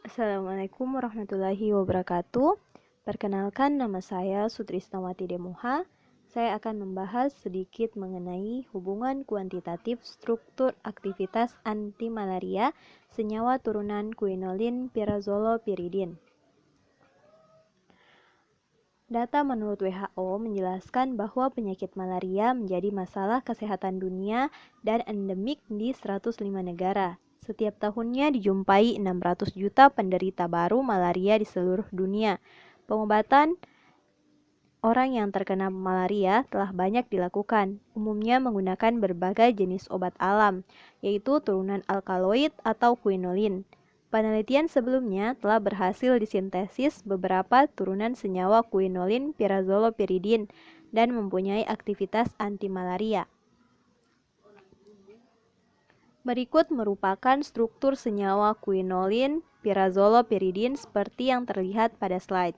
Assalamualaikum warahmatullahi wabarakatuh. Perkenalkan, nama saya Sutrisnawati Demoha. Saya akan membahas sedikit mengenai hubungan kuantitatif struktur aktivitas antimalaria senyawa turunan quinolin pirazolopyridin. Data menurut WHO menjelaskan bahwa penyakit malaria menjadi masalah kesehatan dunia dan endemik di 105 negara. Setiap tahunnya dijumpai 600 juta penderita baru malaria di seluruh dunia. Pengobatan orang yang terkena malaria telah banyak dilakukan, umumnya menggunakan berbagai jenis obat alam, yaitu turunan alkaloid atau quinolin. Penelitian sebelumnya telah berhasil disintesis beberapa turunan senyawa quinolin pirazolopyridin dan mempunyai aktivitas antimalaria. Berikut merupakan struktur senyawa quinolin pirazolopyridin seperti yang terlihat pada slide.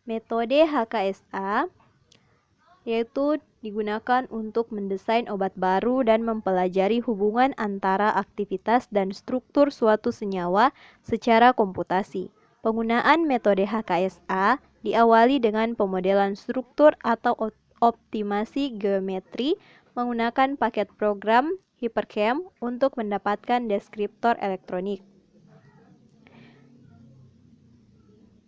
Metode HKSA yaitu digunakan untuk mendesain obat baru dan mempelajari hubungan antara aktivitas dan struktur suatu senyawa secara komputasi. Penggunaan metode HKSA diawali dengan pemodelan struktur atau optimasi geometri menggunakan paket program Hyperchem untuk mendapatkan deskriptor elektronik.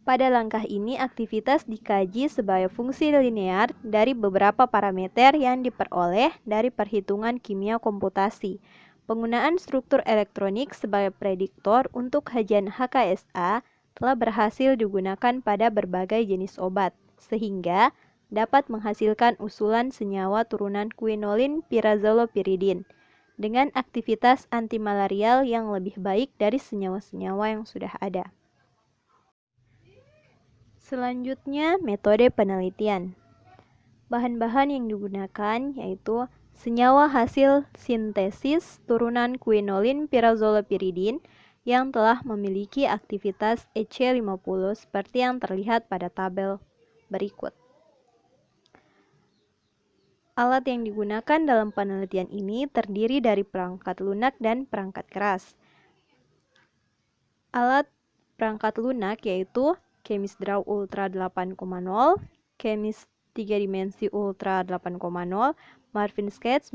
Pada langkah ini, aktivitas dikaji sebagai fungsi linear dari beberapa parameter yang diperoleh dari perhitungan kimia komputasi. Penggunaan struktur elektronik sebagai prediktor untuk kajian HKSA telah berhasil digunakan pada berbagai jenis obat, sehingga dapat menghasilkan usulan senyawa turunan quinolin pirazolopyridin dengan aktivitas antimalarial yang lebih baik dari senyawa-senyawa yang sudah ada. Selanjutnya, metode penelitian. Bahan-bahan yang digunakan yaitu senyawa hasil sintesis turunan quinolin pirazolopyridin yang telah memiliki aktivitas EC50 seperti yang terlihat pada tabel berikut. Alat yang digunakan dalam penelitian ini terdiri dari perangkat lunak dan perangkat keras. Alat perangkat lunak yaitu ChemistDraw Ultra 8.0, Chemist 3 dimensi Ultra 8.0, Marvin Sketch,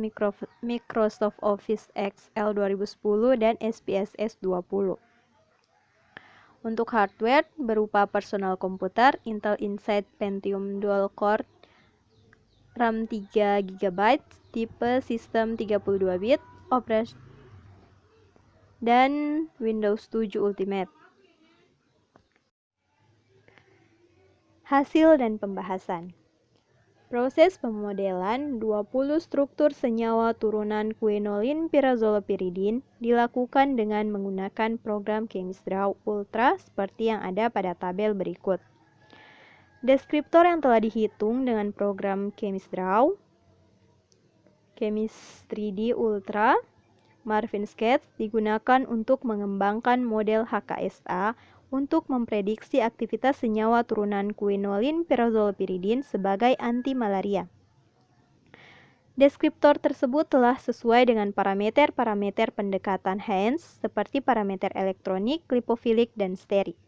Microsoft Office Excel 2010, dan SPSS 20. Untuk hardware berupa personal komputer Intel Inside Pentium Dual Core RAM 3 GB, tipe sistem 32 bit, operasi dan Windows 7 Ultimate. Hasil dan pembahasan. Proses pemodelan 20 struktur senyawa turunan quinolin pirazolopyridin dilakukan dengan menggunakan program ChemistDraw Ultra seperti yang ada pada tabel berikut. Deskriptor yang telah dihitung dengan program ChemistDraw, Chemist 3D Ultra, Marvin Sketch digunakan untuk mengembangkan model HKSA untuk memprediksi aktivitas senyawa turunan quinolin pirazolopyridin sebagai antimalaria. Deskriptor tersebut telah sesuai dengan parameter-parameter pendekatan Haynes seperti parameter elektronik, lipofilik, dan sterik.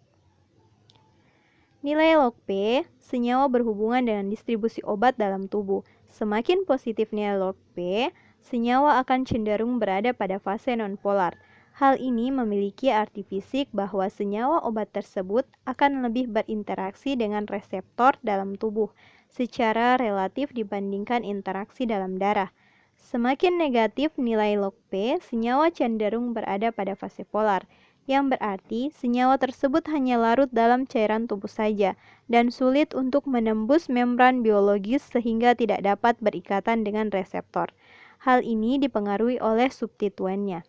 Nilai log P, senyawa berhubungan dengan distribusi obat dalam tubuh. Semakin positif nilai log P, senyawa akan cenderung berada pada fase nonpolar. Hal ini memiliki arti fisik bahwa senyawa obat tersebut akan lebih berinteraksi dengan reseptor dalam tubuh secara relatif dibandingkan interaksi dalam darah. Semakin negatif nilai log P, senyawa cenderung berada pada fase polar, yang berarti senyawa tersebut hanya larut dalam cairan tubuh saja dan sulit untuk menembus membran biologis sehingga tidak dapat berikatan dengan reseptor. Hal ini dipengaruhi oleh substituennya.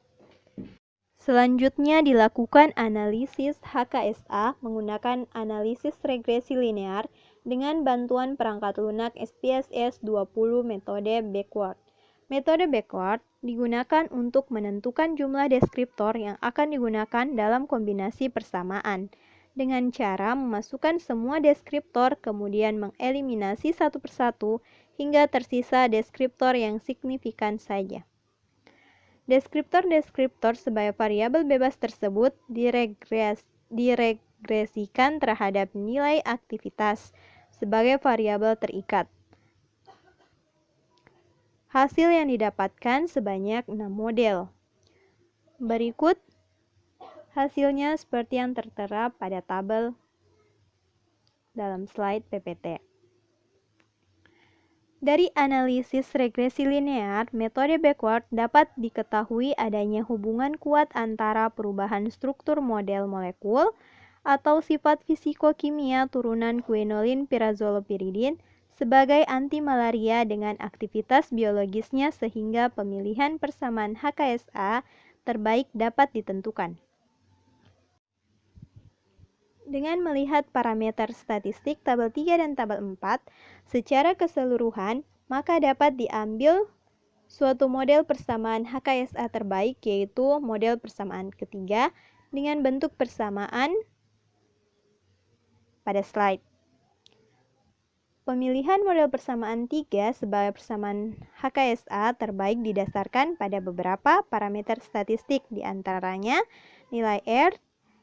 Selanjutnya dilakukan analisis HKSA menggunakan analisis regresi linear dengan bantuan perangkat lunak SPSS 20 metode backward. Metode backward digunakan untuk menentukan jumlah deskriptor yang akan digunakan dalam kombinasi persamaan dengan cara memasukkan semua deskriptor kemudian mengeliminasi satu persatu hingga tersisa deskriptor yang signifikan saja. Deskriptor-deskriptor sebagai variabel bebas tersebut diregresikan terhadap nilai aktivitas sebagai variabel terikat. Hasil yang didapatkan sebanyak 6 model. Berikut hasilnya seperti yang tertera pada tabel dalam slide PPT. Dari analisis regresi linear, metode backward dapat diketahui adanya hubungan kuat antara perubahan struktur model molekul atau sifat fisiko-kimia turunan quinolin pirazolopiridin sebagai anti-malaria dengan aktivitas biologisnya sehingga pemilihan persamaan HKSA terbaik dapat ditentukan. Dengan melihat parameter statistik tabel 3 dan tabel 4 secara keseluruhan, maka dapat diambil suatu model persamaan HKSA terbaik, yaitu model persamaan ketiga dengan bentuk persamaan pada slide. Pemilihan model persamaan 3 sebagai persamaan HKSA terbaik didasarkan pada beberapa parameter statistik, diantaranya nilai R,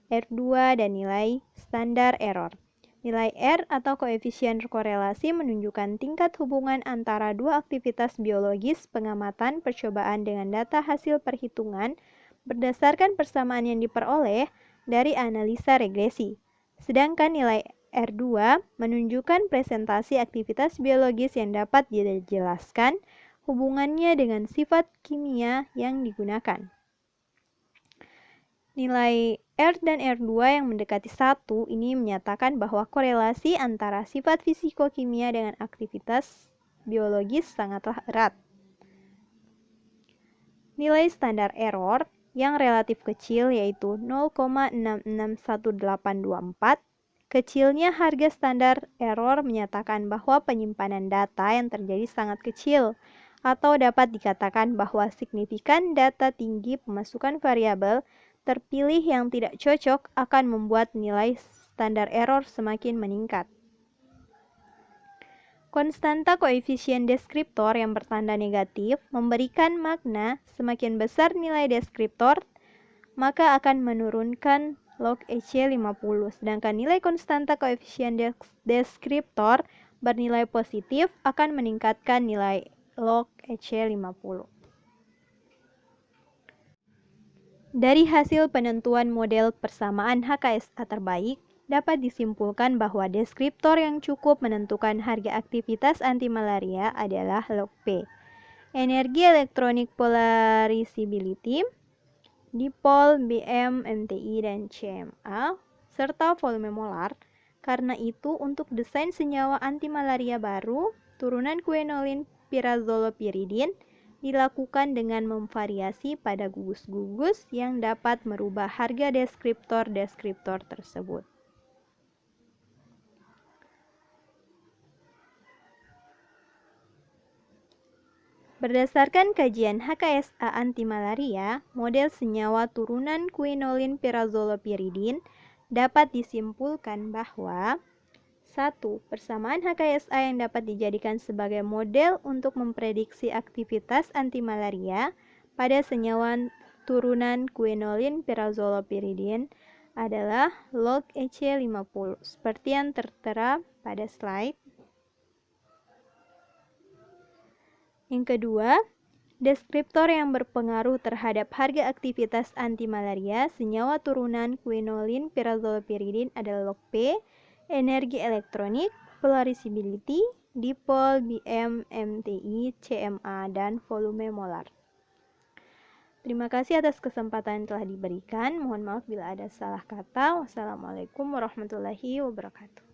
R2, dan nilai standar error. Nilai R atau koefisien korelasi menunjukkan tingkat hubungan antara dua aktivitas biologis pengamatan percobaan dengan data hasil perhitungan berdasarkan persamaan yang diperoleh dari analisa regresi. Sedangkan nilai R2 menunjukkan presentasi aktivitas biologis yang dapat dijelaskan hubungannya dengan sifat kimia yang digunakan. Nilai R dan R2 yang mendekati 1 ini menyatakan bahwa korelasi antara sifat fisiko-kimia dengan aktivitas biologis sangatlah erat. Nilai standar error yang relatif kecil yaitu 0,661824. Kecilnya harga standar error menyatakan bahwa penyimpanan data yang terjadi sangat kecil, atau dapat dikatakan bahwa signifikan data tinggi pemasukan variabel terpilih yang tidak cocok akan membuat nilai standar error semakin meningkat. Konstanta koefisien deskriptor yang bertanda negatif memberikan makna semakin besar nilai deskriptor, maka akan menurunkan log EC50, sedangkan nilai konstanta koefisien deskriptor bernilai positif akan meningkatkan nilai log EC50. Dari hasil penentuan model persamaan HKSA terbaik, dapat disimpulkan bahwa deskriptor yang cukup menentukan harga aktivitas antimalaria adalah log P, energi elektronik polarisability, dipol, BM, MTI, dan CMA, serta volume molar. Karena itu, untuk desain senyawa antimalaria baru, turunan quinolin pirazolopiridin dilakukan dengan memvariasi pada gugus-gugus yang dapat merubah harga deskriptor-deskriptor tersebut. Berdasarkan kajian HKSA antimalaria, model senyawa turunan quinolin pirazolopiridin dapat disimpulkan bahwa 1. Persamaan HKSA yang dapat dijadikan sebagai model untuk memprediksi aktivitas antimalaria pada senyawa turunan quinolin pirazolopiridin adalah log EC50, seperti yang tertera pada slide. Yang kedua, deskriptor yang berpengaruh terhadap harga aktivitas antimalaria senyawa turunan quinolin pirazolopiridin adalah log P, energi elektronik, polarisability, dipol, BM, MTI, CMA, dan volume molar. Terima kasih atas kesempatan yang telah diberikan. Mohon maaf bila ada salah kata. Wassalamualaikum warahmatullahi wabarakatuh.